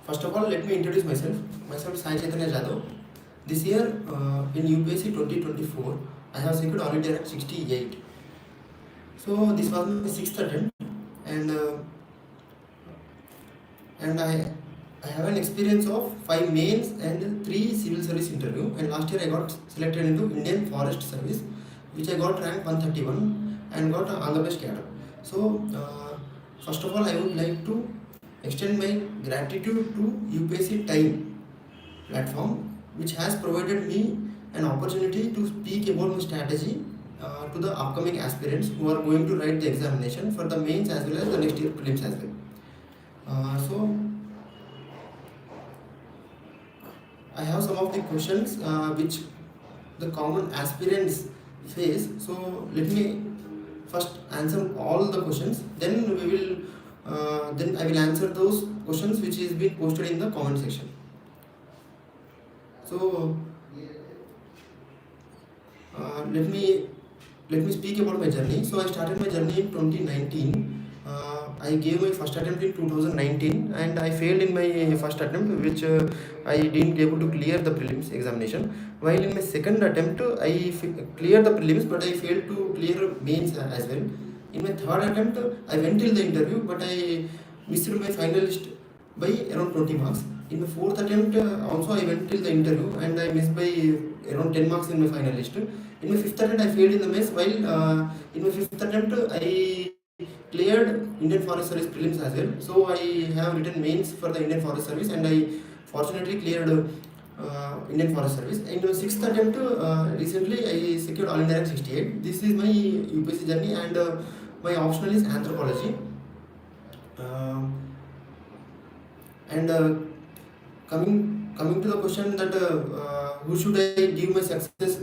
First of all, let me introduce myself. Myself Sai Chaitanya Jadhav. This year in UPSC 2024, I have secured all India rank 68. So this was my sixth attempt, and I have an experience of 5 mains and 3 civil service interview. And last year I got selected into Indian Forest Service, which I got rank 131 and got Andhra Pradesh cadre. So first of all, I would like to extend my gratitude to UPSCTIME platform, which has provided me an opportunity to speak about my strategy to the upcoming aspirants who are going to write the examination for the mains as well as the next year prelims as well. So I have some of the questions which the common aspirants face. So let me first answer all the questions, then I will answer those questions which is being posted in the comment section. So let me speak about my journey. So I started my journey in 2019. I gave my first attempt in 2019 and I failed in my first attempt, which I didn't able to clear the prelims examination. While in my second attempt I cleared the prelims, but I failed to clear mains as well. In my third attempt I went till the interview, but I missed my finalist by around 20 marks. In my fourth attempt also I went till the interview and I missed by around 10 marks in my finalist. In my fifth attempt I failed in the mains, while in my fifth attempt I cleared Indian Forest Service prelims as well. So I have written mains for the Indian Forest Service and I fortunately cleared Indian Forest Service. In my sixth attempt recently I secured all India rank 68. This is my UPSC journey, and my optional is anthropology. Coming to the question that who should I give my success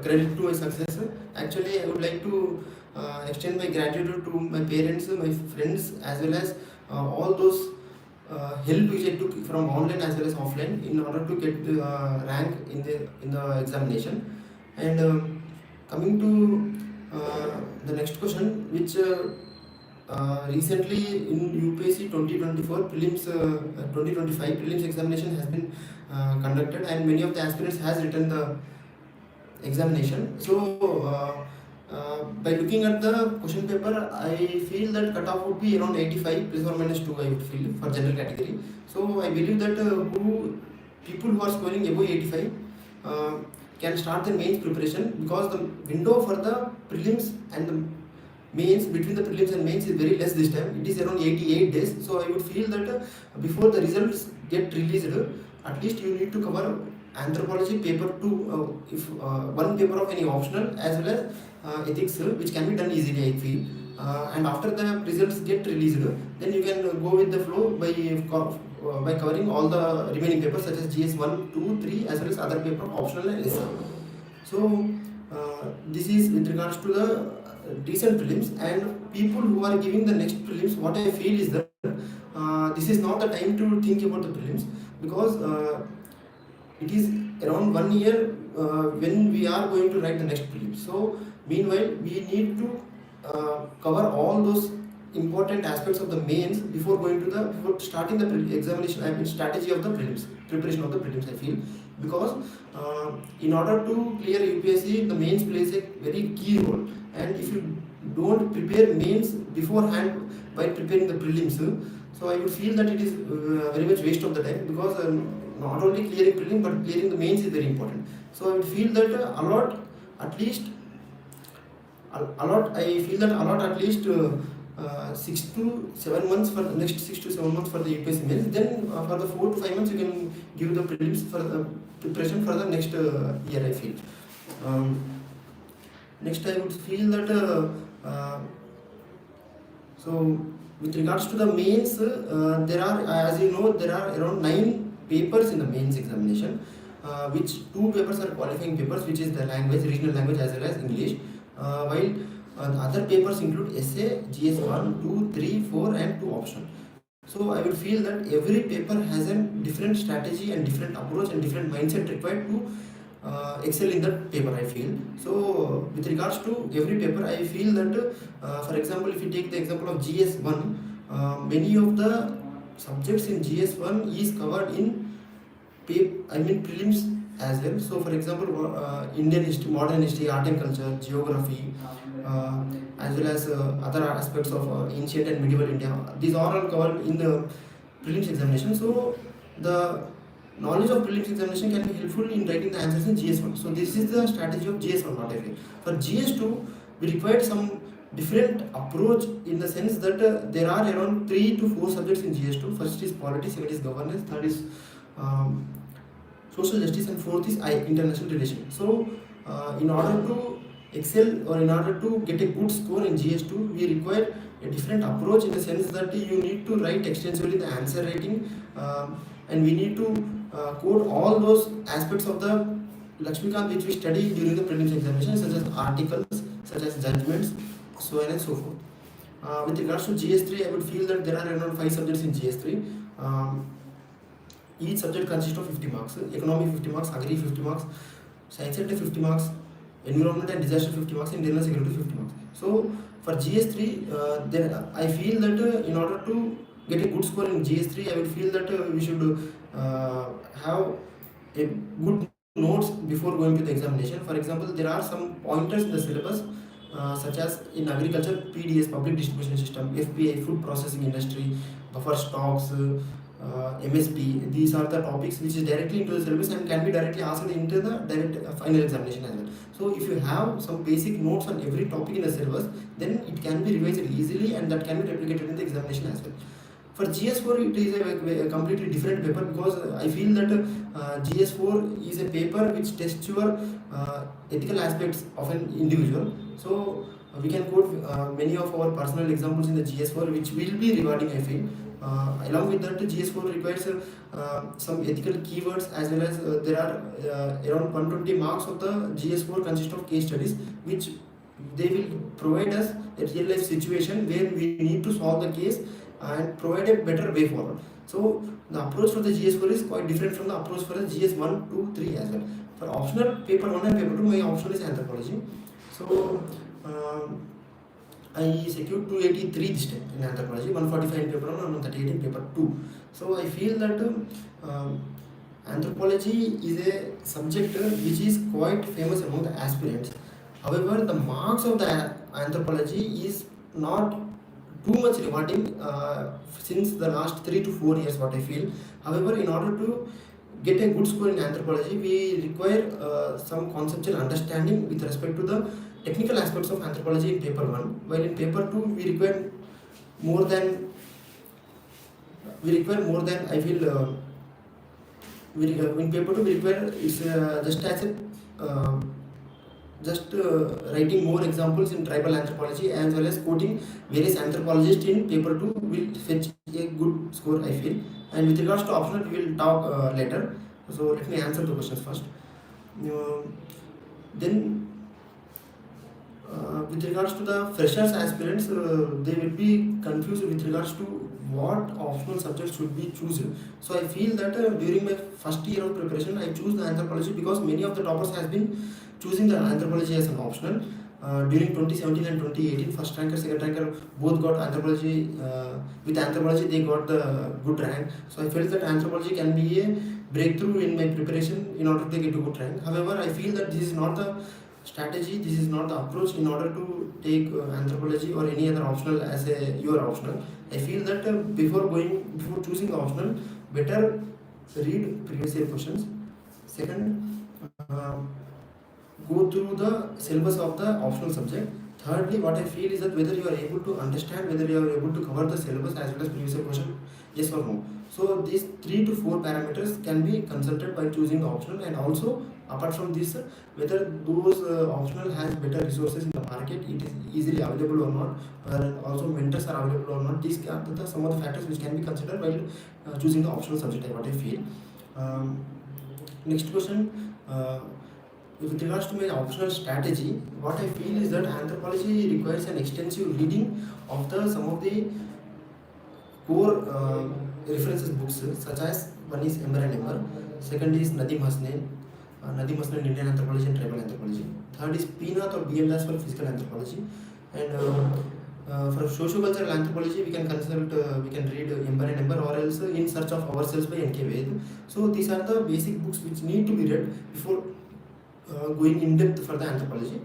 credit to my success? Actually, I would like to extend my gratitude to my parents, my friends, as well as all those help which I took from online as well as offline in order to get the rank in the examination. And coming to the next question, which recently in UPSC 2024 prelims 2025 prelims examination has been conducted, and many of the aspirants has written the examination. So by looking at the question paper, I feel that cutoff would be around 85 plus or minus 2. I would feel for general category. So I believe that people who are scoring above 85 can start their mains preparation, because the window for the prelims and the mains, between the prelims and mains, is very less this time. It is around 88 days. So I would feel that before the results get released, at least you need to cover anthropology paper 2, if one paper of any optional, as well as ethics, which can be done easily, I feel. And after the results get released, then you can go with the flow by covering all the remaining papers such as GS 1, 2, 3, as well as other paper optional and lesser. So this is with regards to the decent prelims. And people who are giving the next prelims, what I feel is that this is not the time to think about the prelims, because it is around 1 year when we are going to write the next prelims. So meanwhile we need to cover all those important aspects of the mains before starting the examination. I mean strategy of the prelims, preparation of the prelims, I feel, because in order to clear UPSC, the mains plays a very key role. And if you don't prepare mains beforehand by preparing the prelims, so I would feel that it is very much waste of the time, because not only clearing prelim but clearing the mains is very important. So I would feel that allot at least 6 to 7 months for the next 6 to 7 months for the UPSC mains. Then for the 4 to 5 months you can give the prelims for the preparation for the next year, I feel. Next, I would feel that so with regards to the mains, there are, as you know, there are around 9 papers in the mains examination, which 2 papers are qualifying papers, which is the language, regional language, as well as English, while the other papers include essay, GS 1, 2, 3, 4 and 2 optional. So I would feel that every paper has a different strategy and different approach and different mindset required to excel in that paper, I feel. So with regards to every paper, I feel that for example, if you take the example of GS1, many of the subjects in GS1 is covered in prelims as well. So for example, Indian history, modern history, art and culture, geography, as well as other aspects of ancient and medieval India. These are all covered in the prelims examination. So the knowledge of prelims examination can be helpful in writing the answers in GS1. So this is the strategy of GS1, what I feel. For GS2, we required some different approach in the sense that there are around 3 to 4 subjects in GS2. First is polity, second is governance, third is social justice, and fourth is international relations. So in order to excel or in order to get a good score in GS2, we require a different approach in the sense that you need to write extensively the answer writing, and we need to code all those aspects of the Lakshmikant which we study during the prelims examination, such as articles, such as judgments, so on and so forth. With regards to GS3, I would feel that there are around 5 subjects in GS3. Each subject consists of 50 marks. Economy 50 marks, agri 50 marks, science and 50 marks, environment and disaster 50 marks, internal security 50 marks. So for GS3, then I feel that in order to get a good score in GS3, I would feel that we should have a good notes before going to the examination. For example, there are some pointers in the syllabus, such as in agriculture, PDS, public distribution system, FPI, food processing industry, buffer stocks, MSP. These are the topics which is directly into the syllabus and can be directly asked into the direct final examination as well. So if you have some basic notes on every topic in the syllabus, then it can be revised easily and that can be replicated in the examination as well. For GS4, it is a completely different paper, because I feel that GS4 is a paper which tests your ethical aspects of an individual. So we can quote many of our personal examples in the GS4 which will be rewarding, I feel. Along with that, GS4 requires some ethical keywords, as well as there are around 120 marks of the GS4 consist of case studies, which they will provide us a real life situation where we need to solve the case and provide a better way forward. So the approach for the GS4 is quite different from the approach for the GS1, 2, 3 as well. For optional paper 1 and paper 2, my optional is anthropology. So I secured 283 this time in anthropology, 145 in paper 1 and 138 in paper 2. So I feel that anthropology is a subject which is quite famous among the aspirants. However, the marks of the anthropology is not too much rewarding since the last 3 to 4 years, what I feel. However, in order to get a good score in anthropology, we require some conceptual understanding with respect to the technical aspects of anthropology in paper 1, while in paper 2 we require more than I feel. In paper 2 we require writing more examples in tribal anthropology, as well as quoting various anthropologists in paper 2 will fetch a good score, I feel. And with regards to optional, we will talk later. So let me answer the questions first. Then with regards to the freshers aspirants, they will be confused with regards to what optional subjects should be chosen. So I feel that during my first year of preparation, I choose the anthropology because many of the toppers has been choosing the anthropology as an optional. During 2017 and 2018, first ranker, second ranker both got anthropology. With anthropology, they got the good rank. So I felt that anthropology can be a breakthrough in my preparation in order to get a good rank. However, I feel that this is not the strategy, this is not the approach in order to take anthropology or any other optional as your optional. I feel that before choosing the optional, better read previous year questions. Second, go through the syllabus of the optional subject. Thirdly, what I feel is that whether you are able to understand, whether you are able to cover the syllabus as well as previous year question, yes or no. So these 3 to 4 parameters can be consulted by choosing the optional, and also apart from this, whether those optional has better resources in the market, it is easily available or not, and also mentors are available or not. These are some of the factors which can be considered while choosing the optional subject, what I feel. Next question. With regards to my optional strategy, what I feel is that anthropology requires an extensive reading of some of the core references books, such as one is Emmer and Emmer, second is Nadim Hasnain, Indian Anthropology and Tribal Anthropology, third is Peanut or BM Das for Physical Anthropology, and For sociocultural anthropology, we can consult, we can read Ember and Ember, or else In Search of Ourselves by N.K. Ved. So these are the basic books which need to be read before going in depth for the anthropology.